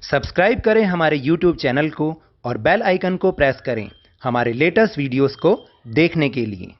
Subscribe करें हमारे YouTube channel को और बेल आइकन को प्रेस करें हमारे लेटेस्ट वीडियोस को देखने के लिए।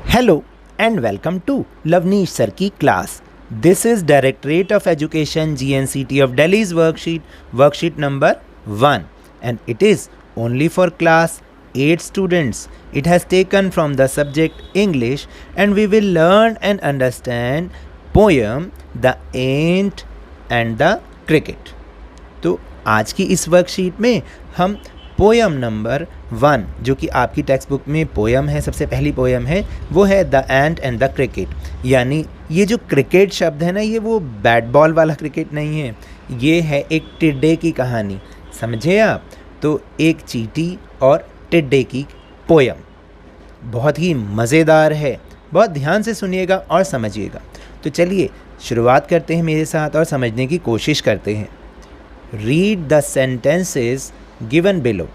Hello and welcome to Lavneesh Sir की class. This is Directorate of Education GNCT of Delhi's worksheet number 1, and it is only for class 8 students. It has taken from the subject English, and we will learn and understand poem The Ant and the Cricket. तो आज की इस worksheet में हम poem number 1 जो कि आपकी text book में पोयम है, सबसे पहली पोयम है, वो है the ant and the cricket. यानी ये जो क्रिकेट शब्द है ना, ये वो बैट बॉल वाला क्रिकेट नहीं है, ये है एक टिड्डे की कहानी। समझे आप? तो एक चींटी और टिड्डे की पोयम बहुत ही मज़ेदार है, बहुत ध्यान से सुनिएगा और समझिएगा। तो चलिए शुरुआत करते हैं मेरे साथ और समझने की कोशिश करते हैं। Read the sentences given below,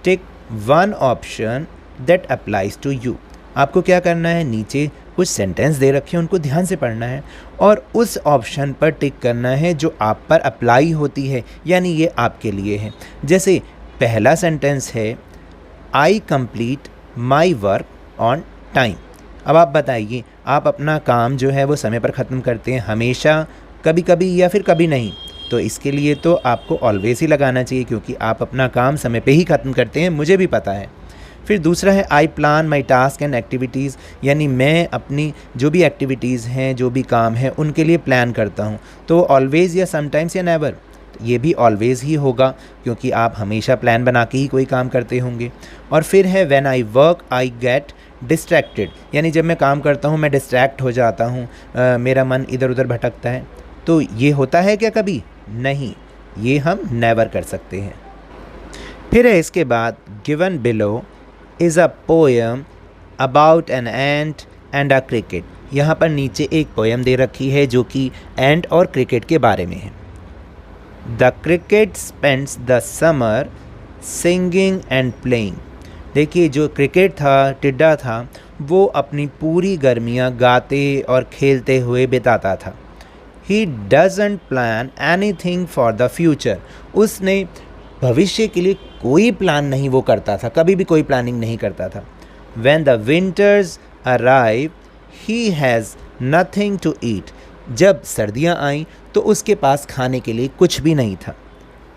tick one option that applies to you. आपको क्या करना है, नीचे कुछ सेंटेंस दे रखे हैं, उनको ध्यान से पढ़ना है और उस ऑप्शन पर टिक करना है जो आप पर अप्लाई होती है, यानी ये आपके लिए है। जैसे पहला सेंटेंस है आई complete my work on time. अब आप बताइए, आप अपना काम जो है वो समय पर ख़त्म करते हैं हमेशा, कभी कभी या फिर कभी नहीं? तो इसके लिए तो आपको ऑलवेज़ ही लगाना चाहिए, क्योंकि आप अपना काम समय पे ही ख़त्म करते हैं, मुझे भी पता है। फिर दूसरा है I plan my task and activities, यानी मैं अपनी जो भी एक्टिविटीज़ हैं, जो भी काम है, उनके लिए प्लान करता हूँ। तो ऑलवेज़ या समटाइम्स या नेवर, ये भी ऑलवेज़ ही होगा, क्योंकि आप हमेशा प्लान बना के ही कोई काम करते होंगे। और फिर है when I work I get distracted, यानी जब मैं काम करता हूँ मैं डिस्ट्रैक्ट हो जाता हूँ, मेरा मन इधर उधर भटकता है। तो ये होता है क्या कभी? नहीं, ये हम नेवर कर सकते हैं। फिर है इसके बाद given below is a poem about an ant and a cricket. यहाँ पर नीचे एक पोएम दे रखी है जो कि एंट और क्रिकेट के बारे में है। The cricket spends the summer singing and playing. देखिए, जो क्रिकेट था, टिड्डा था, वो अपनी पूरी गर्मियाँ गाते और खेलते हुए बिताता था। He doesn't plan anything for the future. उसने भविष्य के लिए कोई प्लान नहीं वो करता था, कभी भी कोई प्लानिंग नहीं करता था। When the winters arrive, he has nothing to eat. जब सर्दियाँ आईं तो उसके पास खाने के लिए कुछ भी नहीं था।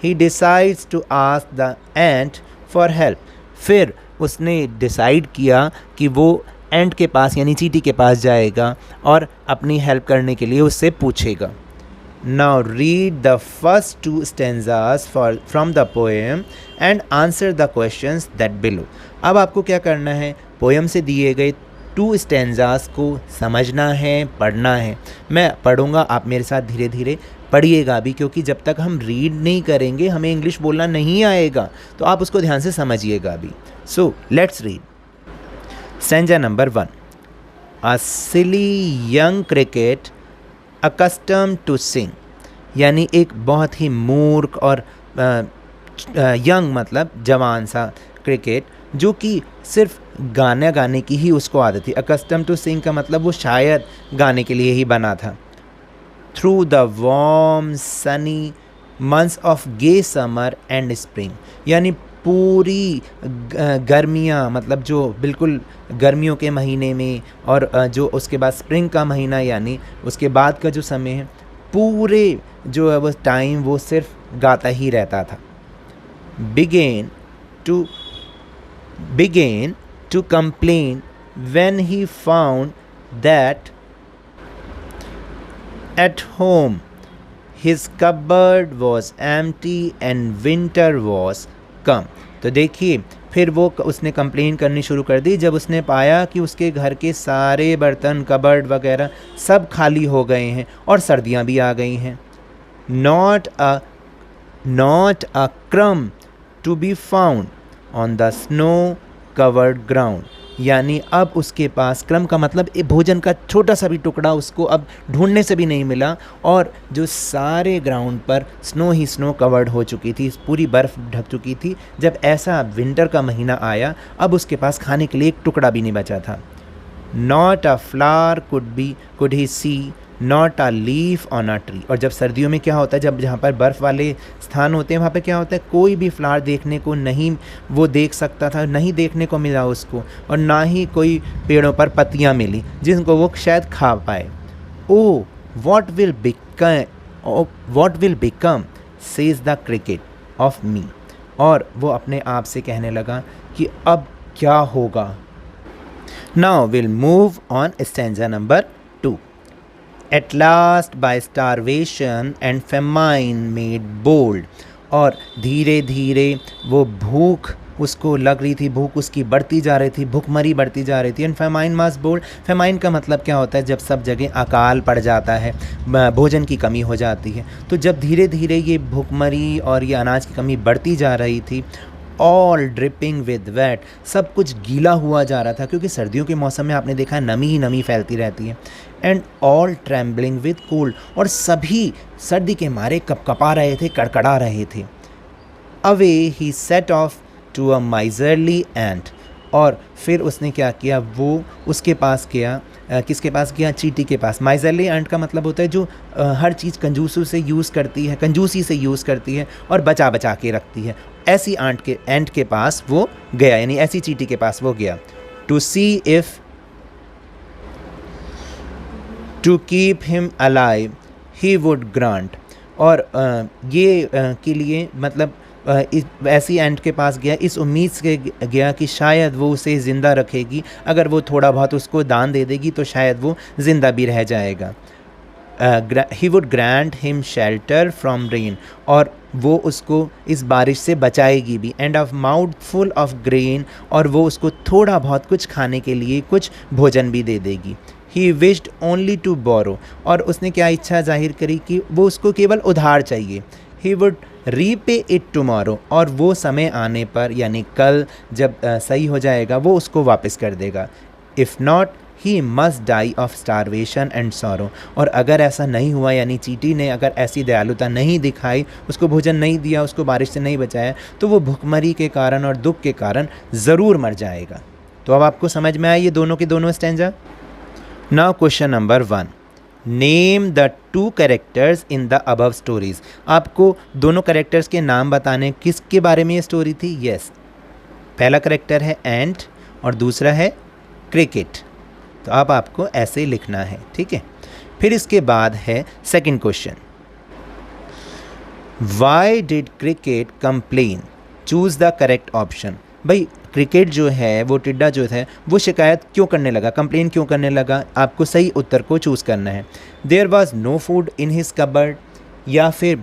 He decides to ask the ant for help. फिर उसने डिसाइड किया कि वो एंट के पास यानी चींटी के पास जाएगा और अपनी हेल्प करने के लिए उससे पूछेगा। Now read the first 2 stanzas from the poem and answer the questions that below. अब आपको क्या करना है, पोएम से दिए गए 2 स्टेंजास को समझना है, पढ़ना है। मैं पढ़ूँगा, आप मेरे साथ धीरे धीरे पढ़िएगा भी, क्योंकि जब तक हम रीड नहीं करेंगे हमें इंग्लिश बोलना नहीं आएगा, तो आप उसको ध्यान से समझिएगा भी। So let's read. Stanza number 1. A silly young cricket accustomed to sing, यानी एक बहुत ही मूर्ख और यंग मतलब जवान सा क्रिकेट जो कि सिर्फ गाना गाने की ही उसको आदत थी। accustomed to sing का मतलब वो शायद गाने के लिए ही बना था। Through the warm sunny months of gay summer and spring, यानी पूरी गर्मियाँ, मतलब जो बिल्कुल गर्मियों के महीने में और जो उसके बाद स्प्रिंग का महीना यानी उसके बाद का जो समय है, पूरे जो है वो टाइम वो सिर्फ गाता ही रहता था। began to complain when he found that at home his cupboard was empty and winter was कम। तो देखिए, फिर वो उसने कंप्लेन करनी शुरू कर दी जब उसने पाया कि उसके घर के सारे बर्तन, कबर्ड वगैरह सब खाली हो गए हैं और सर्दियाँ भी आ गई हैं। Not a crumb to be found on the snow covered ground, यानी अब उसके पास, क्रम का मतलब भोजन का छोटा सा भी टुकड़ा उसको अब ढूंढने से भी नहीं मिला, और जो सारे ग्राउंड पर स्नो ही स्नो कवर्ड हो चुकी थी, पूरी बर्फ़ ढक चुकी थी। जब ऐसा विंटर का महीना आया, अब उसके पास खाने के लिए एक टुकड़ा भी नहीं बचा था। Not a flower could he see, not a leaf on a tree. और जब सर्दियों में क्या होता है, जब जहाँ पर बर्फ़ वाले स्थान होते हैं वहाँ पे क्या होता है, कोई भी फ्लावर देखने को नहीं वो देख सकता था, नहीं देखने को मिला उसको, और ना ही कोई पेड़ों पर पत्तियाँ मिली जिनको वो शायद खा पाए। Oh what will become says the cricket of me. और वो अपने आप से कहने लगा कि अब क्या होगा। Now will move on stanza number 2। At last by starvation and famine made bold। और धीरे धीरे वो भूख उसको लग रही थी, भूख उसकी बढ़ती जा रही थी, भूखमरी बढ़ती जा रही थी। And famine mass bold, famine का मतलब क्या होता है, जब सब जगह अकाल पड़ जाता है, भोजन की कमी हो जाती है। तो जब धीरे धीरे ये भूखमरी और ये अनाज की कमी बढ़ती जा रही थी, ऑल ड्रिपिंग विद वेट, सब कुछ गीला हुआ जा रहा था, क्योंकि सर्दियों के मौसम में आपने देखा है नमी ही नमी फैलती रहती है। And all trembling with cold, और सभी सर्दी के मारे कपकपा रहे थे, कड़कड़ा रहे थे। Away he set off to a miserly ant, और फिर उसने क्या किया, वो उसके पास गया, किसके पास गया, चींटी के पास। माइजरली एंट का मतलब होता है जो हर चीज़ कंजूसों से यूज़ करती है, कंजूसी से यूज़ करती है और बचा बचा के रखती है। ऐसी एंट के पास वो गया, यानी ऐसी चींटी के पास वो गया। To see if to keep him alive he would grant, और ये के लिए मतलब ऐसी एंट के पास गया इस उम्मीद से गया कि शायद वो उसे ज़िंदा रखेगी, अगर वो थोड़ा बहुत उसको दान दे देगी तो शायद वो ज़िंदा भी रह जाएगा। ही would grant him shelter from rain, और वो उसको इस बारिश से बचाएगी भी। End of mouth full of grain, और वो उसको थोड़ा बहुत कुछ खाने के लिए कुछ भोजन भी दे देगी। He wished only to borrow, और उसने क्या इच्छा जाहिर करी कि वो उसको केवल उधार चाहिए। He would repay it tomorrow, और वो समय आने पर यानी कल जब सही हो जाएगा वो उसको वापस कर देगा। If not he must die of starvation and sorrow, और अगर ऐसा नहीं हुआ, यानी चींटी ने अगर ऐसी दयालुता नहीं दिखाई, उसको भोजन नहीं दिया, उसको बारिश से नहीं बचाया, तो वो भुखमरी के कारण और दुख के कारण ज़रूर मर जाएगा। तो अब आपको समझ में आया ये दोनों के दोनों stanza. Now question number 1, name the 2 characters in the above stories. आपको दोनों कैरेक्टर्स के नाम बताने, किसके बारे में ये स्टोरी थी। यस, पहला कैरेक्टर है एंट और दूसरा है क्रिकेट। तो अब आपको ऐसे ही लिखना है, ठीक है। फिर इसके बाद है second question, why did cricket complain, choose the correct option. भाई क्रिकेट जो है, वो टिड्डा जो है, वो शिकायत क्यों करने लगा, कंप्लेन क्यों करने लगा, आपको सही उत्तर को चूज़ करना है। There was no food in his cupboard, या फिर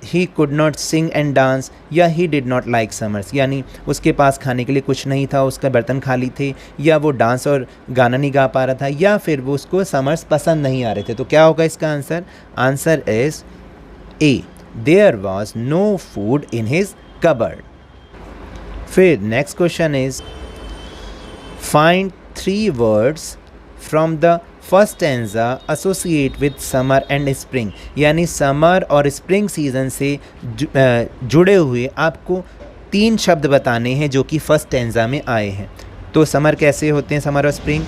he could not sing and dance, या he did not like summers, यानी उसके पास खाने के लिए कुछ नहीं था, उसका बर्तन खाली थे, या वो डांस और गाना नहीं गा पा रहा था, या फिर वो उसको समर्स पसंद नहीं आ रहे थे। तो क्या होगा इसका answer, answer is A, there was no food in his cupboard. फिर next question is find 3 words from the first stanza associate with summer and spring, यानी समर और स्प्रिंग सीजन से जुड़े हुए आपको 3 शब्द बताने हैं जो कि फर्स्ट स्टैंजा में आए हैं। तो समर कैसे होते हैं, समर और स्प्रिंग।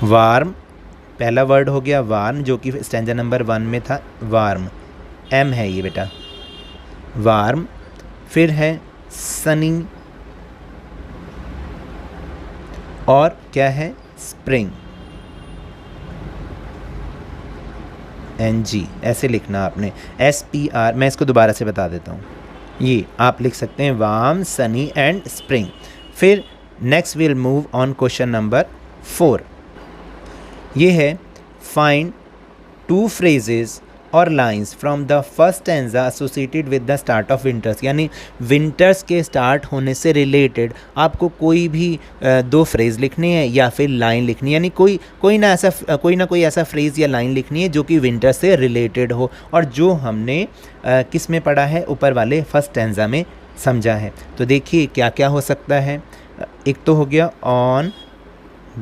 वार्म, पहला वर्ड हो गया वार्म, जो कि स्टैंजा नंबर 1 में था, वार्म, एम है ये बेटा, वार्म। फिर है सनी, और क्या है, स्प्रिंग, NG, ऐसे लिखना आपने, SPR। मैं इसको दोबारा से बता देता हूँ, ये आप लिख सकते हैं वार्म, सनी एंड स्प्रिंग। फिर next will move on question number 4। ये है फाइंड 2 फ्रेजेस और lines from the first stanza associated with the start of winters, यानी विंटर्स के स्टार्ट होने से रिलेटेड आपको कोई भी 2 फ्रेज़ लिखने हैं या फिर लाइन लिखनी है, यानी कोई ना कोई ऐसा फ्रेज़ या लाइन लिखनी है जो कि विंटर से रिलेटेड हो, और जो हमने किस में पढ़ा है, ऊपर वाले फर्स्ट स्टैंजा में समझा है। तो देखिए क्या क्या हो सकता है। एक तो हो गया on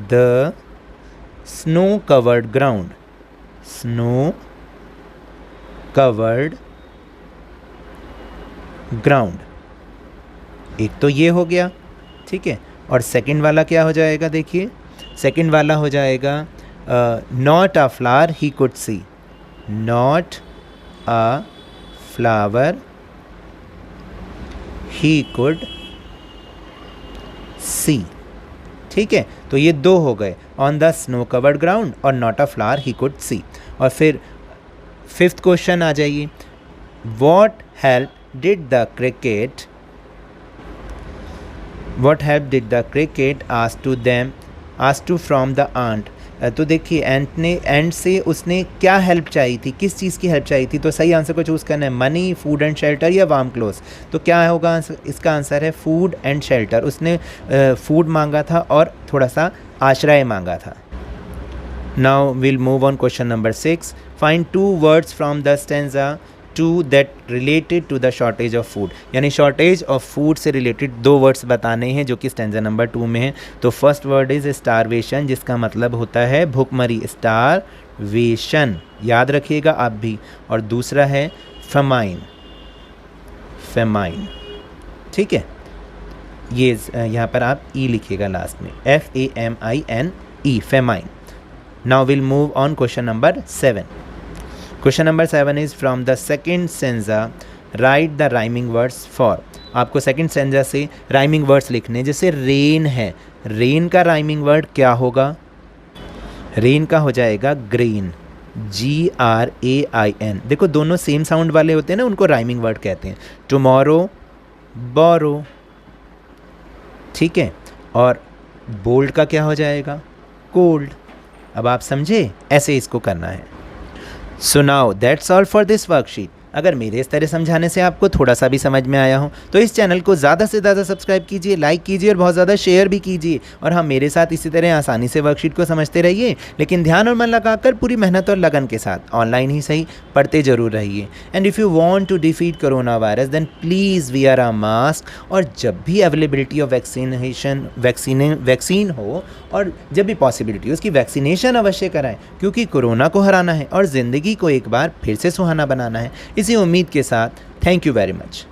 the snow covered ground, snow covered ground, एक तो ये हो गया, ठीक है। और सेकंड वाला क्या हो जाएगा, देखिए सेकंड वाला हो जाएगा not a flower he could see, not a flower he could see. ठीक है, तो ये दो हो गए, on the snow covered ground और not a flower he could see. और फिर फिफ्थ क्वेश्चन आ जाइए, what help did the cricket, what help did the cricket ask to them, ask to from the ant. तो देखिए and से उसने क्या हेल्प चाहिए थी, किस चीज़ की हेल्प चाहिए थी, तो सही आंसर को चूज़ करना है, मनी, फूड एंड शेल्टर या वार्म क्लोथ्स। तो क्या होगा इसका आंसर है फूड एंड शेल्टर। उसने फूड मांगा था और थोड़ा सा आश्रय मांगा था। Now will move on question number 6, find 2 words from the stanza 2 that related to the shortage of food. यानी शॉर्टेज ऑफ फूड से रिलेटेड 2 वर्ड्स बताने हैं जो कि स्टेंजा नंबर 2 में है। तो फर्स्ट वर्ड इज स्टारवेशन, जिसका मतलब होता है भूखमरी, स्टारवेशन, याद रखिएगा आप भी। और दूसरा है फेमाइन, फेमाइन। ठीक है, ये यहाँ पर आप ई लिखिएगा लास्ट में, FAMINE, famine. Now will move on question number 7। Question number 7 is from the second stanza right the rhyming words for. आपको सेकेंड स्टेंजा से राइमिंग वर्ड्स लिखने, जैसे रेन है, रेन का राइमिंग वर्ड क्या होगा, रेन का हो जाएगा ग्रेन, GRAIN। देखो दोनों सेम साउंड वाले होते हैं ना, उनको राइमिंग वर्ड कहते हैं। टुमारो, बोरो। ठीक है, और बोल्ड का क्या हो जाएगा, कोल्ड। अब आप समझे, ऐसे इसको करना है। So now that's all for this worksheet. अगर मेरे इस तरह समझाने से आपको थोड़ा सा भी समझ में आया हो तो इस चैनल को ज़्यादा से ज़्यादा सब्सक्राइब कीजिए, लाइक कीजिए और बहुत ज़्यादा शेयर भी कीजिए। और हाँ, मेरे साथ इसी तरह आसानी से वर्कशीट को समझते रहिए, लेकिन ध्यान और मन लगाकर पूरी मेहनत और लगन के साथ, ऑनलाइन ही सही, पढ़ते जरूर रहिए। And if you want to defeat corona virus then please wear a mask. और जब भी अवेलेबिलिटी ऑफ वैक्सीन हो और जब भी पॉसिबिलिटी हो उसकी वैक्सीनेशन अवश्य कराएं, क्योंकि कोरोना को हराना है और ज़िंदगी को एक बार फिर से सुहाना बनाना है। इसी उम्मीद के साथ थैंक यू वेरी मच।